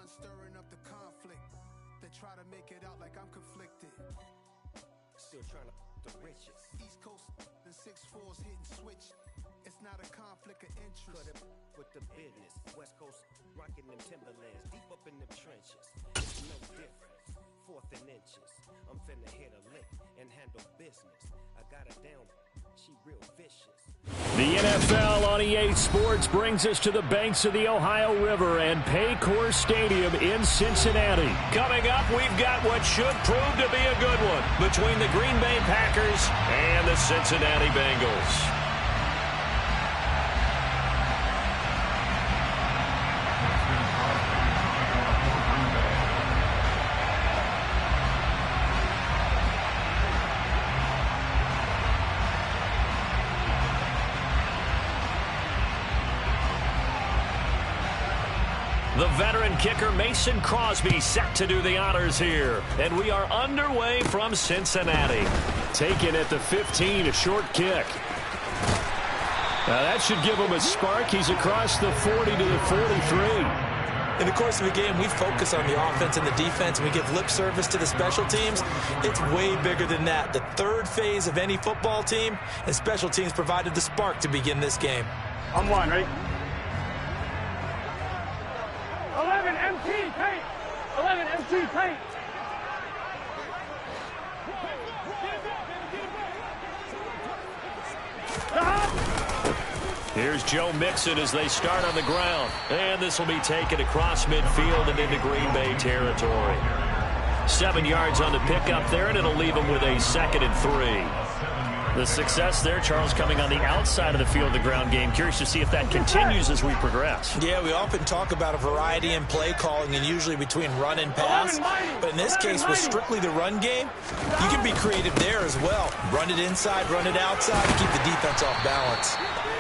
done stirring up the conflict. They try to make it out like I'm conflicted. Still trying to the riches. East Coast and 6'4's hitting switch. It's not a conflict of interest. Cut it with the business. West Coast rocking them Timberlands, deep up in them trenches. It's no difference. 4th and inches. I'm finna hit a lick and handle business. I got her down. She real vicious. The NFL on EA Sports brings us to the banks of the Ohio River and Paycor Stadium in Cincinnati. Coming up, we've got what should prove to be a good one between the Green Bay Packers and the Cincinnati Bengals. The veteran kicker Mason Crosby set to do the honors here. And we are underway from Cincinnati. Taken at the 15, a short kick. Now that should give him a spark. He's across the 40 to the 43. In the course of a game, we focus on the offense and the defense, and we give lip service to the special teams. It's way bigger than that. The third phase of any football team, and special teams provided the spark to begin this game. On one, ready? 11 MT paint. 11 MT paint. Here's Joe Mixon as they start on the ground. And this will be taken across midfield and into Green Bay territory. 7 yards on the pickup there, and it'll leave them with a 2nd and 3. The success there, Charles, coming on the outside of the field, the ground game. Curious to see if that continues as we progress. Yeah, we often talk about a variety in play calling and usually between run and pass. But in this case, with strictly the run game, you can be creative there as well. Run it inside, run it outside, keep the defense off balance.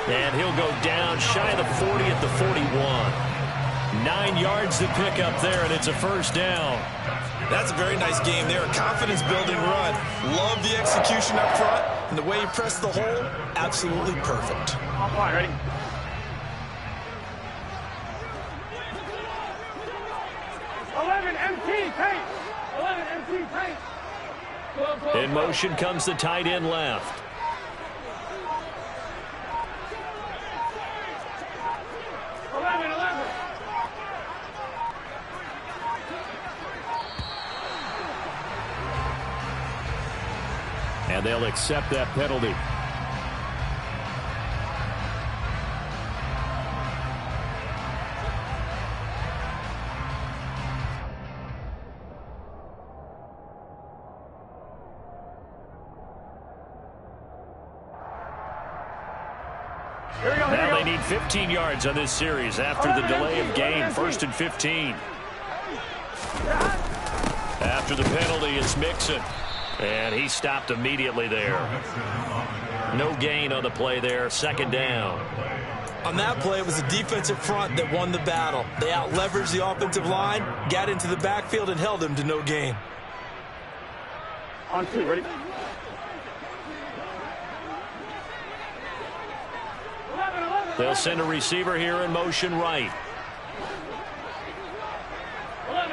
And he'll go down shy of the 40 at the 41. 9 yards to pick up there, and it's a first down. That's a very nice game there. A confidence-building run. Love the execution up front. And the way he pressed the hole, absolutely perfect. On one, ready? MT paint. 11 MT paint. In motion comes the tight end left. And they'll accept that penalty. Now they need 15 yards on this series after the delay of game. 1st and 15. After the penalty, it's Mixon. And he stopped immediately there. No gain on the play there. 2nd down. On that play, it was the defensive front that won the battle. They out-leveraged the offensive line, got into the backfield, and held him to no gain. On 2, ready? 11. They'll send a receiver here in motion right. 11.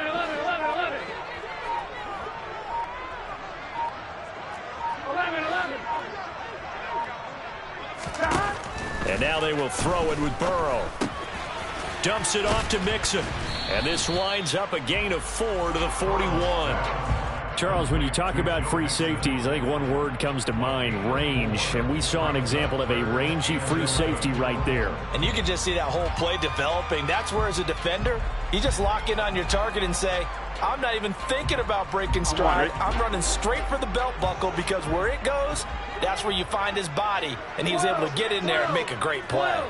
And now they will throw it with Burrow. Dumps it off to Mixon. And this winds up a gain of 4 to the 41. Charles, when you talk about free safeties, I think one word comes to mind, range. And we saw an example of a rangy free safety right there. And you can just see that whole play developing. That's where, as a defender, you just lock in on your target and say, I'm not even thinking about breaking stride. I'm running straight for the belt buckle, because where it goes, that's where you find his body. And he was able to get in there and make a great play.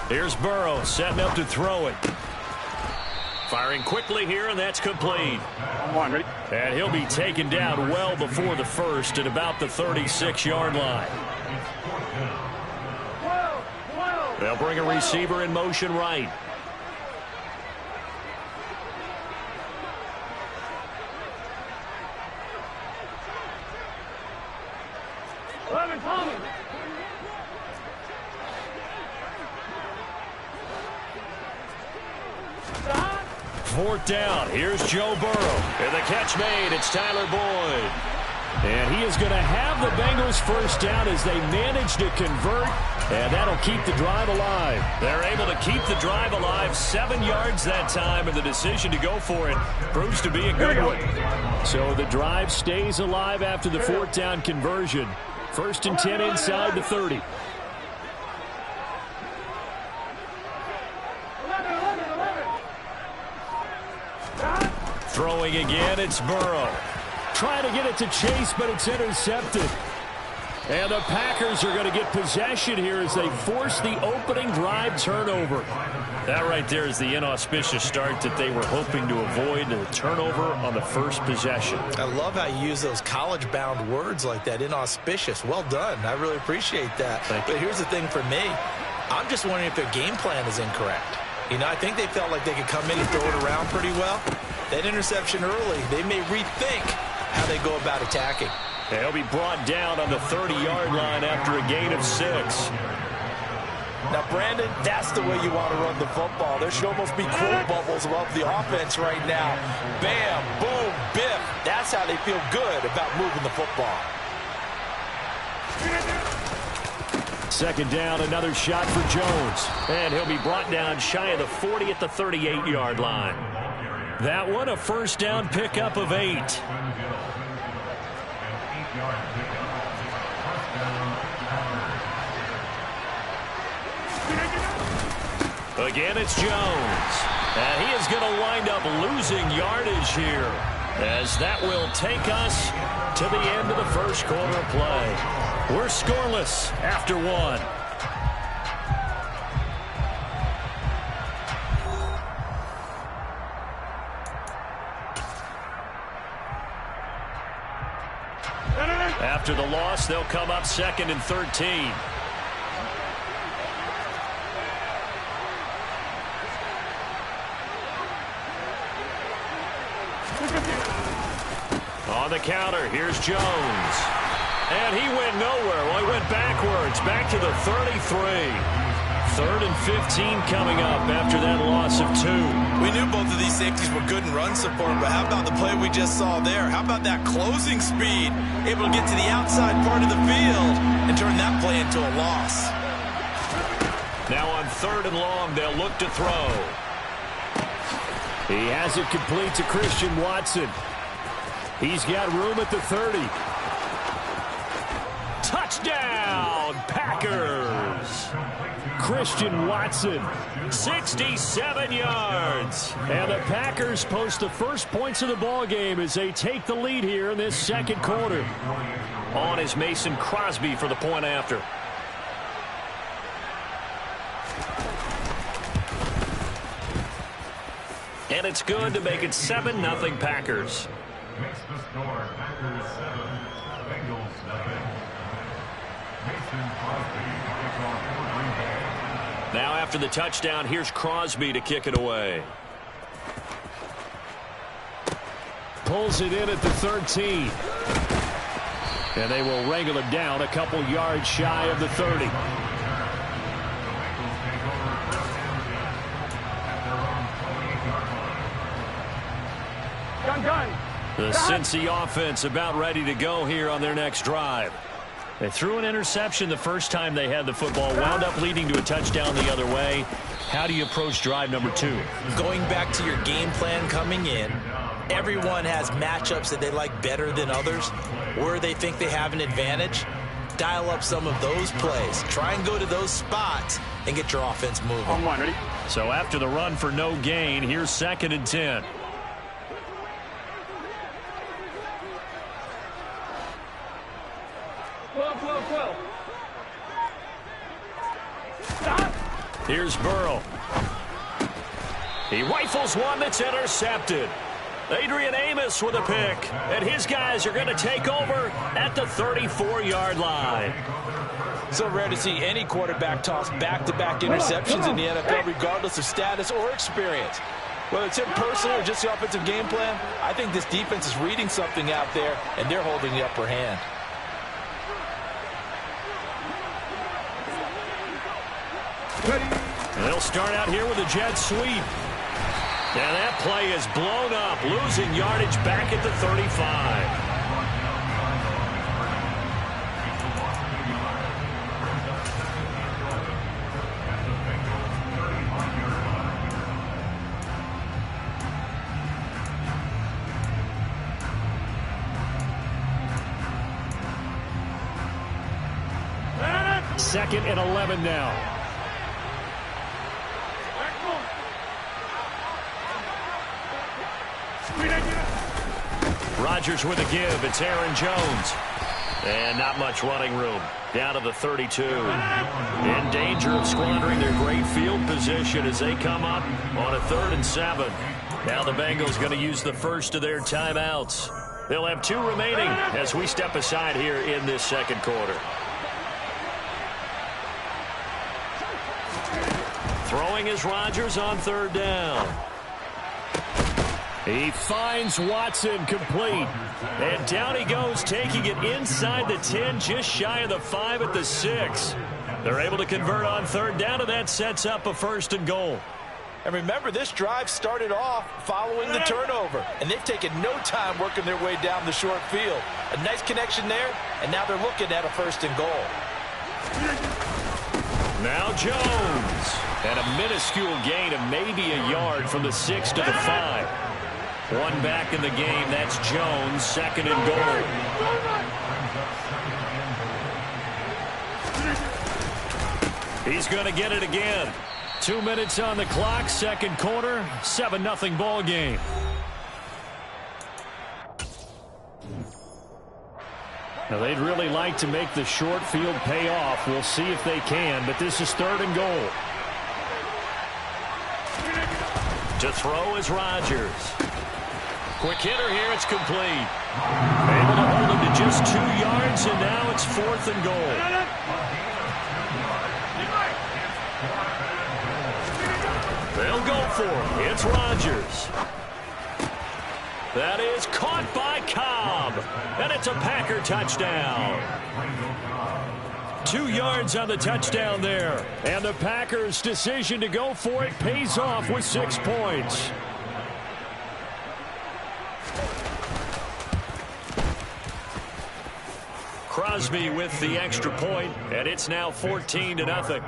Here's Burrow setting up to throw it. Firing quickly here, and that's complete. On one, ready? And he'll be taken down well before the first at about the 36-yard line. They'll bring a receiver in motion right. 11, Tommy. Fourth down. Here's Joe Burrow. And the catch made. It's Tyler Boyd. And he is going to have the Bengals first down as they manage to convert. And that'll keep the drive alive. They're able to keep the drive alive. 7 yards that time. And the decision to go for it proves to be a good one. So the drive stays alive after the fourth down conversion. 1st and 10 inside the 30. Throwing again, it's Burrow. Trying to get it to Chase, but it's intercepted. And the Packers are going to get possession here as they force the opening drive turnover. That right there is the inauspicious start that they were hoping to avoid, the turnover on the first possession. I love how you use those college-bound words like that, inauspicious. Well done. I really appreciate that. But here's the thing for me. I'm just wondering if their game plan is incorrect. You know, I think they felt like they could come in and throw it around pretty well. That interception early, they may rethink how they go about attacking. They'll be brought down on the 30-yard line after a gain of 6. Now, Brandon, that's the way you want to run the football. There should almost be quote bubbles above the offense right now. Bam, boom, biff. That's how they feel good about moving the football. 2nd down, another shot for Jones. And he'll be brought down shy of the 40 at the 38-yard line. That one, a first down pickup of 8. Again, it's Jones. And he is going to wind up losing yardage here, as that will take us to the end of the first quarter of play. We're scoreless after 1. After the loss, they'll come up 2nd and 13. On the counter, here's Jones. And he went nowhere. Well, he went backwards, back to the 33. 3rd and 15 coming up after that loss of 2. We knew both of these safeties were good in run support, but how about the play we just saw there? How about that closing speed? Able to get to the outside part of the field and turn that play into a loss. Now on 3rd and long, they'll look to throw. He has it complete to Christian Watson. He's got room at the 30. Touchdown, Packers! Christian Watson, 67 yards. And the Packers post the first points of the ball game as they take the lead here in this 2nd quarter. On is Mason Crosby for the point after. And it's good to make it 7-0 Packers. Makes the score Packers 7, Bengals 9. Mason Crosby kicks off for Green Bay. Now after the touchdown, here's Crosby to kick it away. Pulls it in at the 13. And they will wrangle him down a couple yards shy of the 30. The Cincy offense about ready to go here on their next drive. They threw an interception the first time they had the football, wound up leading to a touchdown the other way. How do you approach drive number 2? Going back to your game plan coming in, everyone has matchups that they like better than others, where they think they have an advantage. Dial up some of those plays. Try and go to those spots and get your offense moving. On 1, ready? So after the run for no gain, here's 2nd and 10. 12. Stop. Here's Burrow. He rifles one that's intercepted. Adrian Amos with a pick, and his guys are going to take over at the 34-yard line. So rare to see any quarterback toss back-to-back interceptions in the NFL, regardless of status or experience. Whether it's him personally or just the offensive game plan, I think this defense is reading something out there, and they're holding the upper hand. They'll start out here with a jet sweep. And that play is blown up, losing yardage back at the 35. Second and 11 now. Rodgers with a give. It's Aaron Jones. And not much running room. Down to the 32. In danger of squandering their great field position as they come up on a 3rd and 7. Now the Bengals going to use the first of their timeouts. They'll have 2 remaining as we step aside here in this second quarter. Throwing is Rodgers on 3rd down. He finds Watson complete. And down he goes, taking it inside the 10, just shy of the 5 at the 6. They're able to convert on 3rd down, and that sets up a 1st and goal. And remember, this drive started off following the turnover. And they've taken no time working their way down the short field. A nice connection there, and now they're looking at a 1st and goal. Now Jones. And a minuscule gain of maybe a yard from the 6 to the 5. One back in the game. That's Jones, 2nd and goal. He's going to get it again. 2 minutes on the clock, second quarter, 7-0 ball game. Now they'd really like to make the short field pay off. We'll see if they can, but this is 3rd and goal. To throw is Rodgers. Quick hitter here, it's complete. Able to hold him to just 2 yards, and now it's 4th and goal. They'll go for it. It's Rodgers. That is caught by Cobb. And it's a Packer touchdown. 2 yards on the touchdown there. And the Packers' decision to go for it pays off with 6 points. Crosby with the extra point, and it's now 14-0.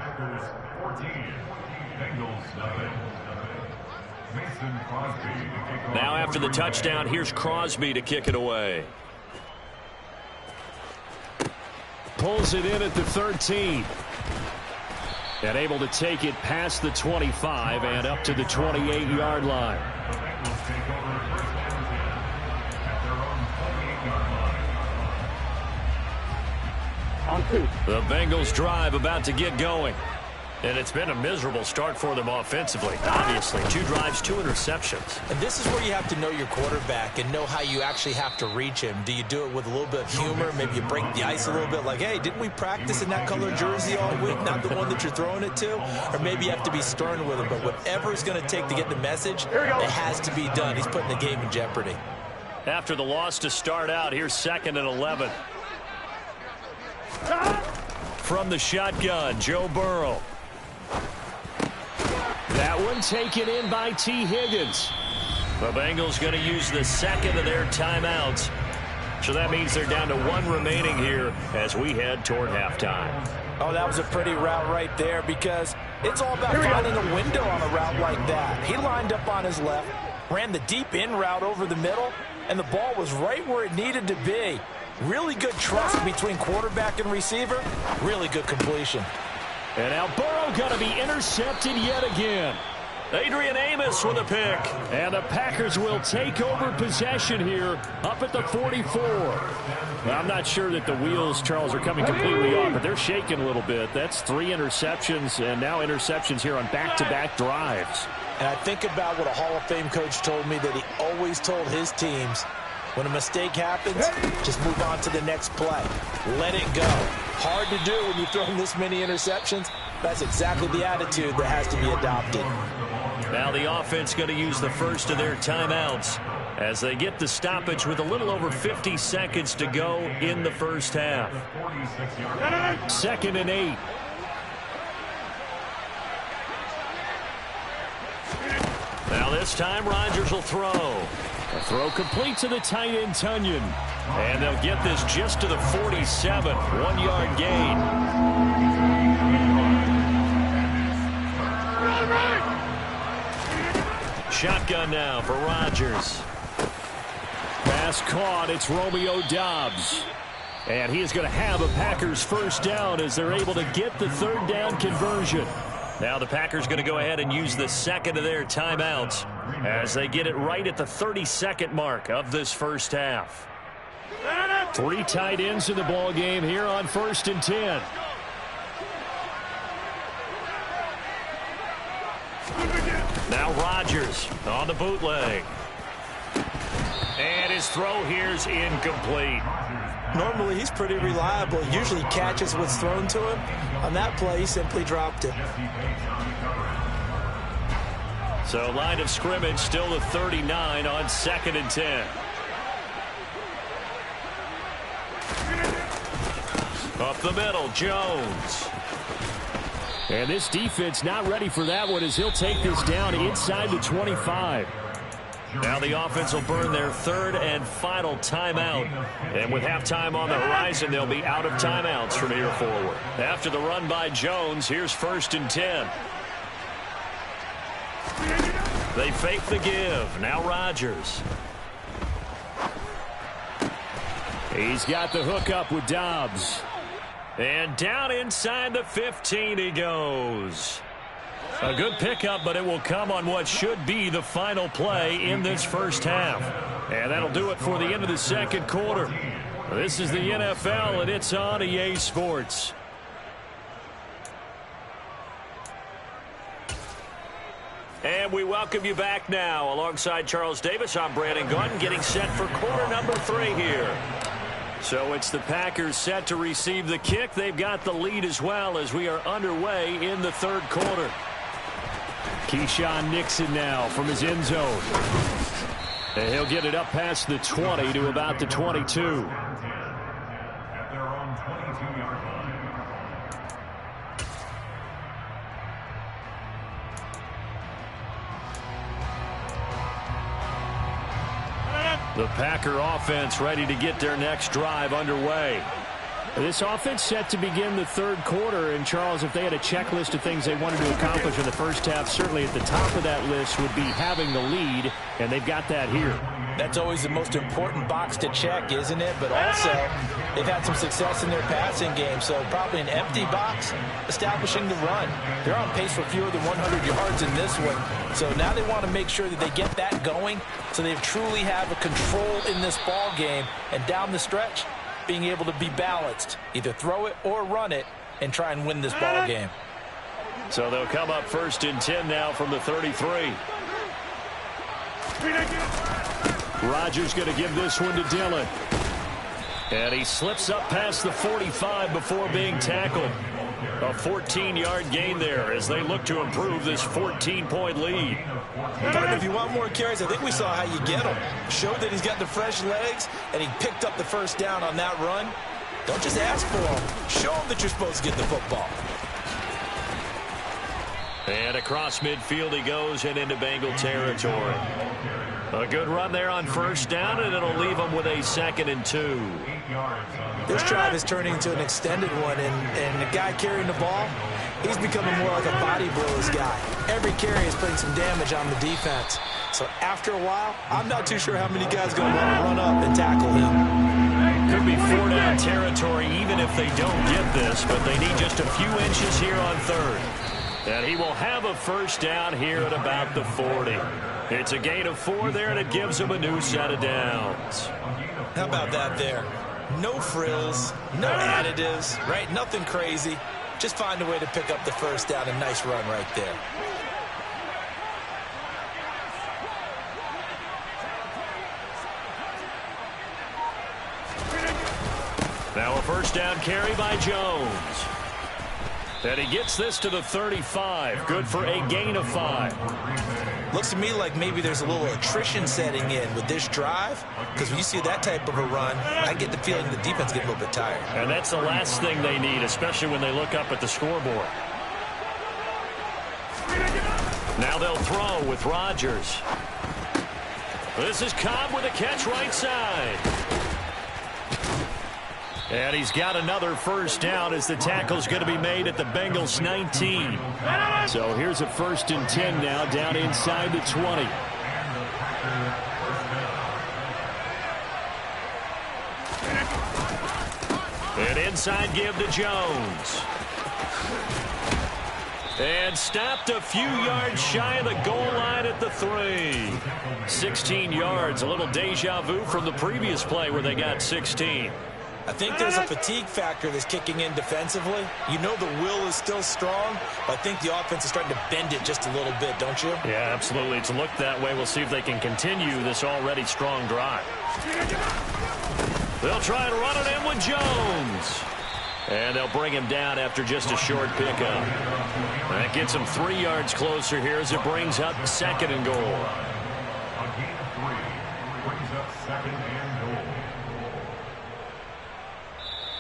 Now after the touchdown, here's Crosby to kick it away. Pulls it in at the 13. And able to take it past the 25 and up to the 28-yard line. The Bengals drive about to get going. And it's been a miserable start for them offensively. Obviously, 2 drives, 2 interceptions. And this is where you have to know your quarterback and know how you actually have to reach him. Do you do it with a little bit of humor? Maybe you break the ice a little bit like, hey, didn't we practice in that color jersey all week, not the one that you're throwing it to? Or maybe you have to be stern with him. But whatever it's going to take to get the message, it has to be done. He's putting the game in jeopardy. After the loss to start out, here's 2nd and 11. From the shotgun, Joe Burrow. That one taken in by T. Higgins. The Bengals going to use the 2nd of their timeouts. So that means they're down to 1 remaining here as we head toward halftime. Oh, that was a pretty route right there because it's all about finding a window on a route like that. He lined up on his left, ran the deep in route over the middle, and the ball was right where it needed to be. Really good trust between quarterback and receiver. Really good completion. And now Burrow going to be intercepted yet again. Adrian Amos with a pick. And the Packers will take over possession here up at the 44. Well, I'm not sure that the wheels, Charles, are coming completely off, but they're shaking a little bit. That's 3 interceptions and now interceptions here on back-to-back drives. And I think about what a Hall of Fame coach told me that he always told his teams, when a mistake happens, just move on to the next play. Let it go. Hard to do when you've thrown this many interceptions. That's exactly the attitude that has to be adopted. Now the offense going to use the first of their timeouts as they get the stoppage with a little over 50 seconds to go in the first half. 2nd and 8. this time, Rodgers will throw. A throw complete to the tight end, Tunyon. And they'll get this just to the 47. 1-yard gain. Shotgun now for Rodgers. Pass caught. It's Romeo Doubs. And he is going to have a Packers first down as they're able to get the third down conversion. Now the Packers going to go ahead and use the second of their timeouts as they get it right at the 32nd mark of this first half. 3 tight ends in the ball game here on 1st and 10. Now Rodgers on the bootleg. And his throw here is incomplete. Normally, he's pretty reliable. Usually catches what's thrown to him. On that play, he simply dropped it. So line of scrimmage still the 39 on 2nd and 10. Up the middle, Jones. And this defense not ready for that one as he'll take this down inside the 25. Now the offense will burn their third and final timeout. And with halftime on the horizon, they'll be out of timeouts from here forward. After the run by Jones, here's 1st and 10. They fake the give. Now Rodgers. He's got the hook up with Doubs. And down inside the 15 he goes. A good pickup, but it will come on what should be the final play in this first half. And that'll do it for the end of the second quarter. This is the NFL, and it's on EA Sports. And we welcome you back now. Alongside Charles Davis, I'm Brandon Gaudin, getting set for quarter number 3 here. So it's the Packers set to receive the kick. They've got the lead as well as we are underway in the third quarter. Keyshawn Nixon now from his end zone. And he'll get it up past the 20 to about the 22. At their own 22-yard line. The Packer offense ready to get their next drive underway. This offense set to begin the third quarter. And, Charles, if they had a checklist of things they wanted to accomplish in the first half, certainly at the top of that list would be having the lead, and they've got that here. That's always the most important box to check, isn't it? But also, they've had some success in their passing game, so probably an empty box, establishing the run. They're on pace for fewer than 100 yards in this one, so now they want to make sure that they get that going so they truly have a control in this ball game, and down the stretch, being able to be balanced, either throw it or run it, and try and win this ball game. So they'll come up 1st and 10 now from the 33. Rodgers going to give this one to Dillon. And he slips up past the 45 before being tackled. A 14-yard gain there as they look to improve this 14-point lead. But if you want more carries, I think we saw how you get them. Showed that he's got the fresh legs, and he picked up the first down on that run. Don't just ask for them. Show them that you're supposed to get the football. And across midfield he goes and into Bengal territory. A good run there on first down, and it'll leave him with a 2nd and 2. This drive is turning into an extended one, and the guy carrying the ball, he's becoming more like a body blows guy. Every carry is putting some damage on the defense. So after a while, I'm not too sure how many guys are going to want to run up and tackle him. Could be 4-down territory even if they don't get this, but they need just a few inches here on third. And he will have a first down here at about the 40. It's a gain of 4 there, and it gives him a new set of downs. How about that there? No frills, no additives, right? Nothing crazy. Just find a way to pick up the first down. A nice run right there. Now a first down carry by Jones. And he gets this to the 35. Good for a gain of 5. Looks to me like maybe there's a little attrition setting in with this drive, because when you see that type of a run, I get the feeling the defense gets a little bit tired. And that's the last thing they need, especially when they look up at the scoreboard. Now they'll throw with Rodgers. This is Cobb with a catch right side. And he's got another first down as the tackle's going to be made at the Bengals 19. So here's a 1st and 10 now, down inside the 20. An inside give to Jones. And stopped a few yards shy of the goal line at the 3. 16 yards, a little deja vu from the previous play where they got 16. I think there's a fatigue factor that's kicking in defensively. You know the will is still strong, but I think the offense is starting to bend it just a little bit, don't you? Yeah, absolutely. It's looked that way. We'll see if they can continue this already strong drive. They'll try to run it in with Jones. And they'll bring him down after just a short pickup. That gets him 3 yards closer here as it brings up 2nd and goal. A gain of 3 brings up 2nd and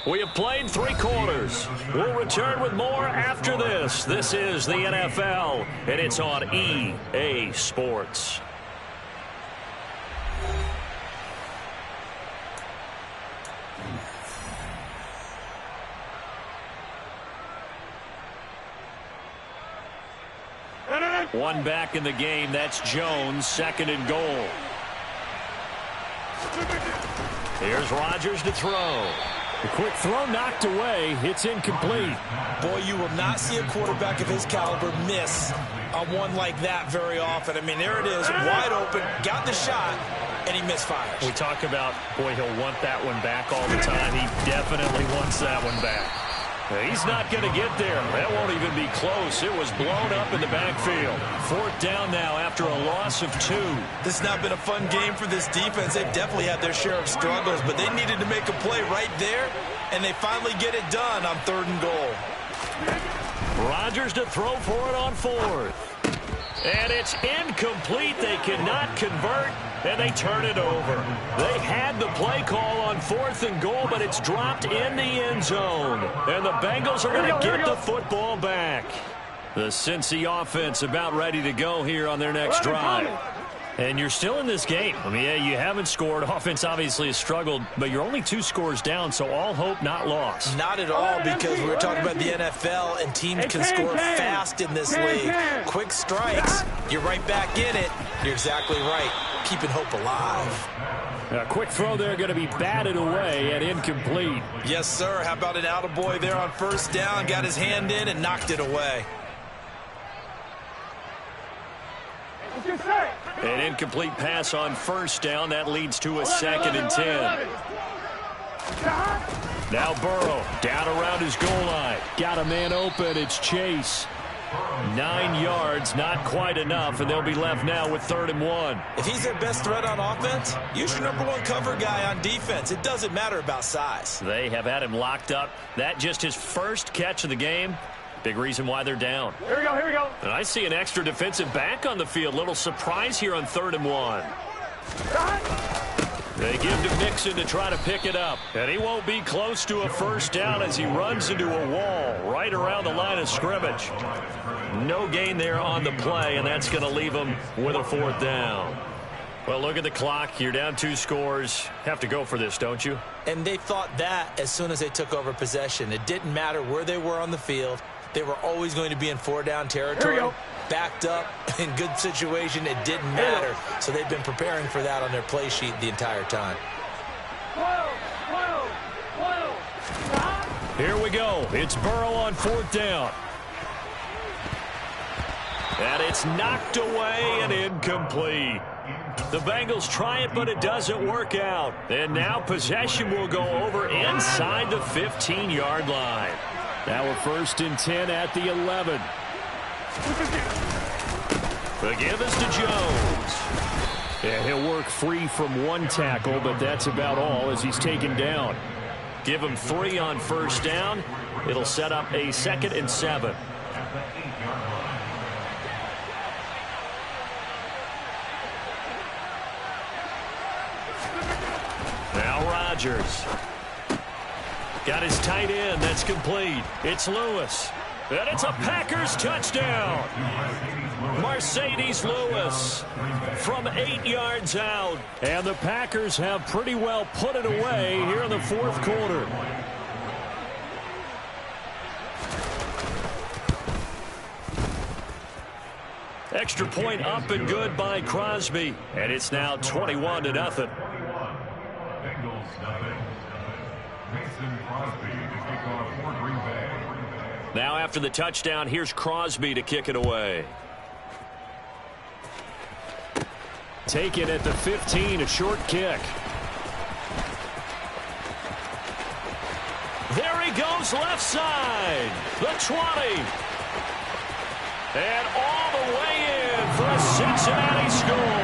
goal. We have played 3 quarters. We'll return with more after this. This is the NFL, and it's on EA Sports. One back in the game. That's Jones, 2nd and goal. Here's Rodgers to throw. The quick throw knocked away. It's incomplete. Boy, you will not see a quarterback of his caliber miss on one like that very often. I mean, there it is, wide open, got the shot, and he misfires. We talk about, boy, he'll want that one back all the time. He definitely wants that one back. He's not going to get there. That won't even be close. It was blown up in the backfield. 4th down now after a loss of 2. This has not been a fun game for this defense. They've definitely had their share of struggles, but they needed to make a play right there, and they finally get it done on 3rd and goal. Rodgers to throw for it on 4th. And it's incomplete. They cannot convert, and they turn it over. They had the play call on 4th and goal, but it's dropped in the end zone. And the Bengals are going to get the football back. The Cincy offense about ready to go here on their next drive. And you're still in this game. I mean, yeah, you haven't scored. Offense obviously has struggled, but you're only 2 scores down, so all hope not lost. Not at all, because we were talking about the NFL, and teams can score fast in this league. Quick strikes, you're right back in it. You're exactly right. Keeping hope alive. A quick throw there going to be batted away and incomplete. Yes, sir. How about an attaboy there on 1st down? Got his hand in and knocked it away. An incomplete pass on 1st down. That leads to a 2nd and 10. Now Burrow down around his goal line. Got a man open. It's Chase. 9 yards, not quite enough, and they'll be left now with 3rd and 1. If he's their best threat on offense, use your #1 cover guy on defense. It doesn't matter about size. They have had him locked up. That just his first catch of the game. Big reason why they're down. Here we go, here we go. And I see an extra defensive back on the field. Little surprise here on 3rd and 1. They give to Mixon to try to pick it up. And he won't be close to a 1st down as he runs into a wall right around the line of scrimmage. No gain there on the play, and that's going to leave him with a 4th down. Well, look at the clock. You're down 2 scores. Have to go for this, don't you? And they thought that as soon as they took over possession. It didn't matter where they were on the field. They were always going to be in 4-down territory. Backed up, in good situation, it didn't matter. So they've been preparing for that on their play sheet the entire time. Here we go. It's Burrow on 4th down. And it's knocked away and incomplete. The Bengals try it, but it doesn't work out. And now possession will go over inside the 15-yard line. Now a 1st and 10 at the 11. The give is to Jones. And he'll work free from 1 tackle, but that's about all as he's taken down. Give him 3 on 1st down. It'll set up a 2nd and 7. Now Rodgers. Got his tight end. That's complete. It's Lewis. And it's a Packers touchdown. Mercedes Lewis from 8 yards out. And the Packers have pretty well put it away here in the fourth quarter. Extra point up and good by Crosby. And it's now 21-0. Bengals nothing. Mason Crosby to kick off for Green Bay. Now after the touchdown, here's Crosby to kick it away. Taken at the 15, a short kick. There he goes, left side. The 20. And all the way in for a Cincinnati score.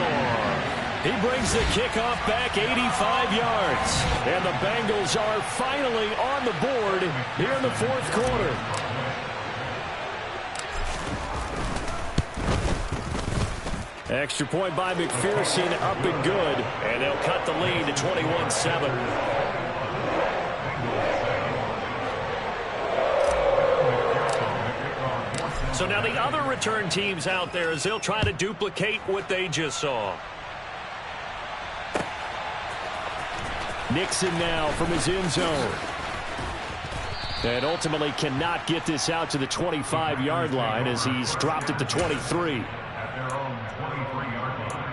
He brings the kickoff back 85 yards. And the Bengals are finally on the board here in the fourth quarter. Extra point by McPherson, up and good. And they'll cut the lead to 21-7. So now the other return teams out there as they'll try to duplicate what they just saw. Nixon now from his end zone. And ultimately cannot get this out to the 25-yard line as he's dropped at the 23. At their own 23-yard line.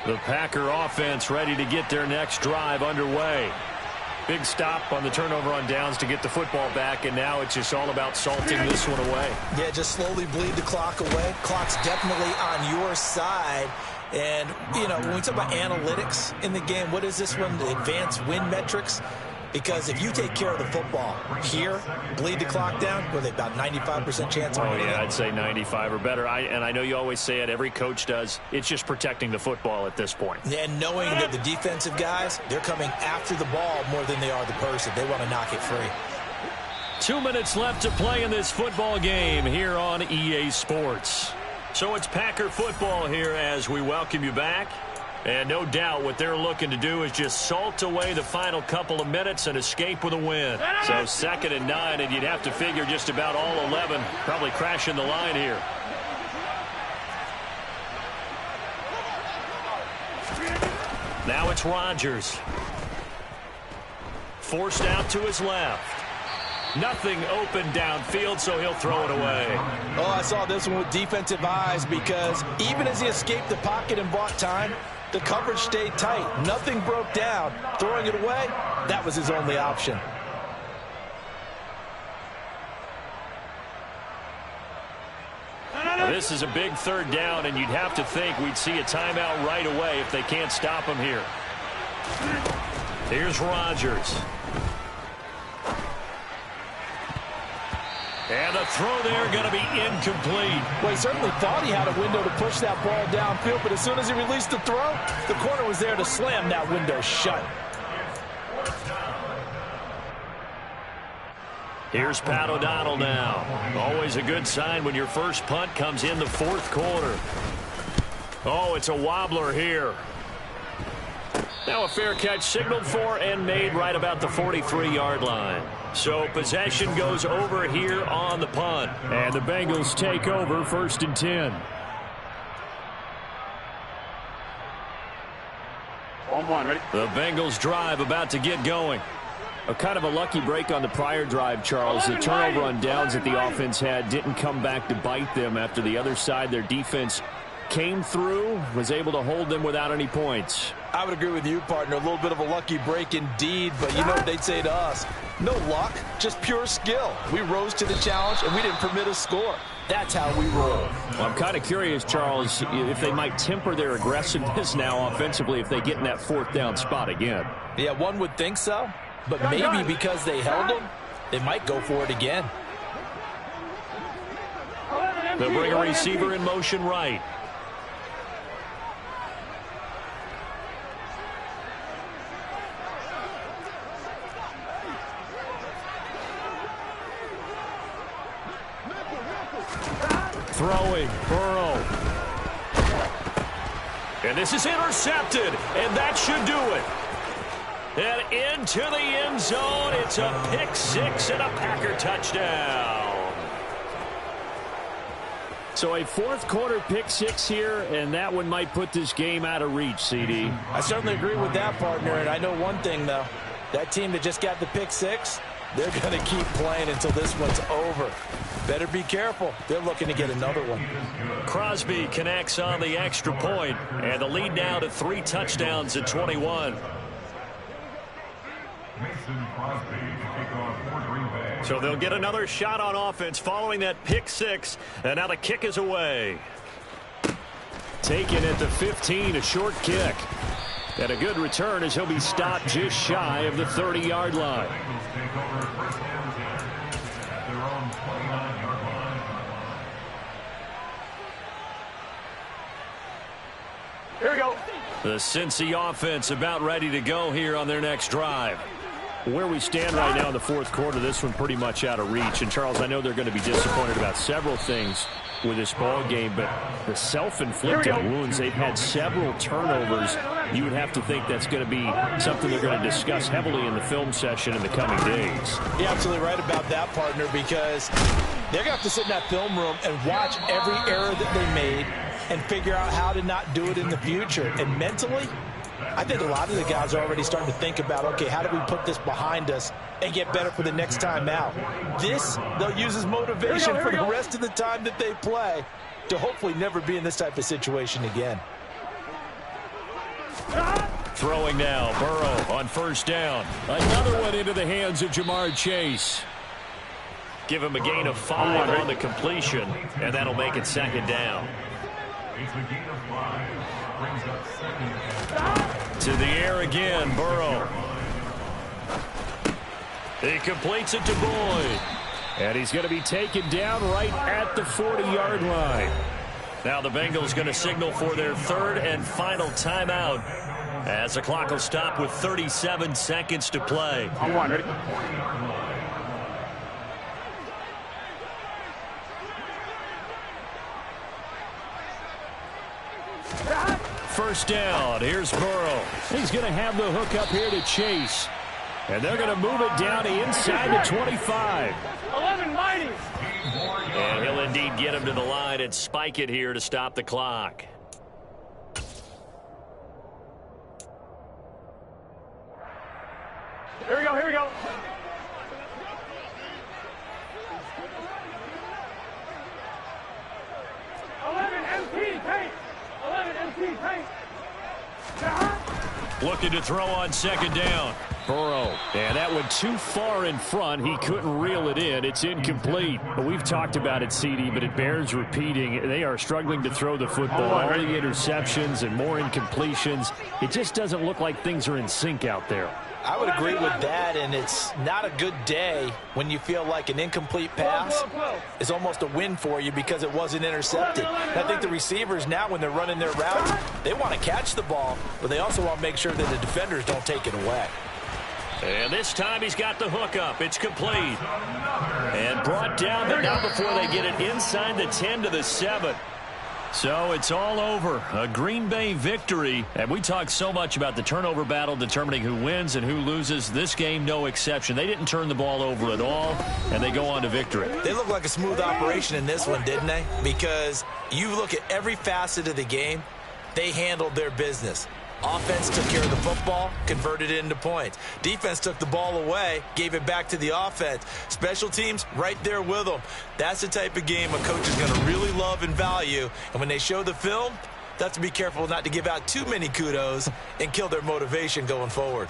The Packer offense ready to get their next drive underway. Big stop on the turnover on downs to get the football back, and now it's just all about salting this one away. Yeah, just slowly bleed the clock away. Clock's definitely on your side. And, you know, when we talk about analytics in the game, what is this one? The advanced win metrics? Because if you take care of the football here, bleed the clock down, with about 95% chance of winning. Oh, yeah, I'd say 95 or better. And I know you always say it, every coach does. It's just protecting the football at this point. And knowing that the defensive guys, they're coming after the ball more than they are the person. They want to knock it free. 2 minutes left to play in this football game here on EA Sports. So it's Packer football here as we welcome you back. And no doubt what they're looking to do is just salt away the final couple of minutes and escape with a win. So 2nd and 9, and you'd have to figure just about all 11 probably crashing the line here. Now it's Rodgers. Forced out to his left. Nothing open downfield, so he'll throw it away. Oh, I saw this one with defensive eyes because even as he escaped the pocket and bought time, the coverage stayed tight. Nothing broke down. Throwing it away, that was his only option. Now, this is a big 3rd down, and you'd have to think we'd see a timeout right away if they can't stop him here. Here's Rodgers. And the throw there going to be incomplete. Well, he certainly thought he had a window to push that ball downfield, but as soon as he released the throw, the corner was there to slam that window shut. Here's Pat O'Donnell now. Always a good sign when your first punt comes in the fourth quarter. Oh, it's a wobbler here. Now a fair catch signaled for and made right about the 43-yard line. So possession goes over here on the punt. And the Bengals take over 1st and 10. On one, ready? The Bengals drive about to get going. A kind of a lucky break on the prior drive, Charles. The turnover on downs that the offense had didn't come back to bite them after the other side. Their defense came through, was able to hold them without any points. I would agree with you, partner. A little bit of a lucky break indeed, but you know what they'd say to us? No luck, just pure skill. We rose to the challenge, and we didn't permit a score. That's how we roll. Well, I'm kind of curious, Charles, if they might temper their aggressiveness now offensively if they get in that 4th down spot again. Yeah, one would think so, but maybe because they held them, they might go for it again. They'll bring a receiver in motion right. Throwing, Burrow. And this is intercepted, and that should do it. And into the end zone. It's a pick six and a Packer touchdown. So a fourth quarter pick six here, and that one might put this game out of reach, CD. I certainly agree with that, partner. And I know one thing, though. That team that just got the pick six, they're going to keep playing until this one's over. Better be careful. They're looking to get another one. Crosby connects on the extra point, and the lead now to 3 touchdowns at 21. Mason Crosby to kick off for Green Bay. So they'll get another shot on offense following that pick six, and now the kick is away. Taken at the 15, a short kick. And a good return as he'll be stopped just shy of the 30-yard line. Bengals take over first and 10 at their own 29-yard line. Here we go. The Cincy offense about ready to go here on their next drive. Where we stand right now in the fourth quarter, this one pretty much out of reach. And, Charles, I know they're going to be disappointed about several things with this ball game, but the self-inflicted wounds, they've had several turnovers. You would have to think that's going to be something they're going to discuss heavily in the film session in the coming days. You're absolutely right about that, partner, because they're going to have to sit in that film room and watch every error that they made and figure out how to not do it in the future. And mentally, I think a lot of the guys are already starting to think about, okay, how do we put this behind us and get better for the next time out? This, they'll use as motivation for the rest of the time that they play to hopefully never be in this type of situation again. Throwing now, Burrow on first down. Another one into the hands of Jamar Chase. Give him a gain of 5 on the completion, and that'll make it second down. It's a gain of 5. Brings up second and 10. To the air again, Burrow. He completes it to Boyd. And he's going to be taken down right at the 40-yard line. Now the Bengals going to signal for their third and final timeout as the clock will stop with 37 seconds to play. On one, ready? First down. Here's Burrow. He's going to have the hook up here to Chase. And they're going to move it down to inside the 25. 11 mighty. And he'll indeed get him to the line and spike it here to stop the clock. Here we go, here we go. Looking to throw on second down. Burrow. And that one too far in front. He couldn't reel it in. It's incomplete. But we've talked about it, CD, but it bears repeating. They are struggling to throw the football. All the interceptions and more incompletions. It just doesn't look like things are in sync out there. I would agree with that, and it's not a good day when you feel like an incomplete pass is almost a win for you because it wasn't intercepted. And I think the receivers now, when they're running their routes, they want to catch the ball, but they also want to make sure that the defenders don't take it away. And this time he's got the hook up. It's complete. And brought down, but not before they get it inside the 10 to the 7. So it's all over. A Green Bay victory. And we talked so much about the turnover battle determining who wins and who loses. This game, no exception. They didn't turn the ball over at all, and they go on to victory. They look like a smooth operation in this one, didn't they? Because you look at every facet of the game, they handled their business. Offense took care of the football, converted it into points. Defense took the ball away, gave it back to the offense. Special teams, right there with them. That's the type of game a coach is going to really love and value. And when they show the film, they have to be careful not to give out too many kudos and kill their motivation going forward.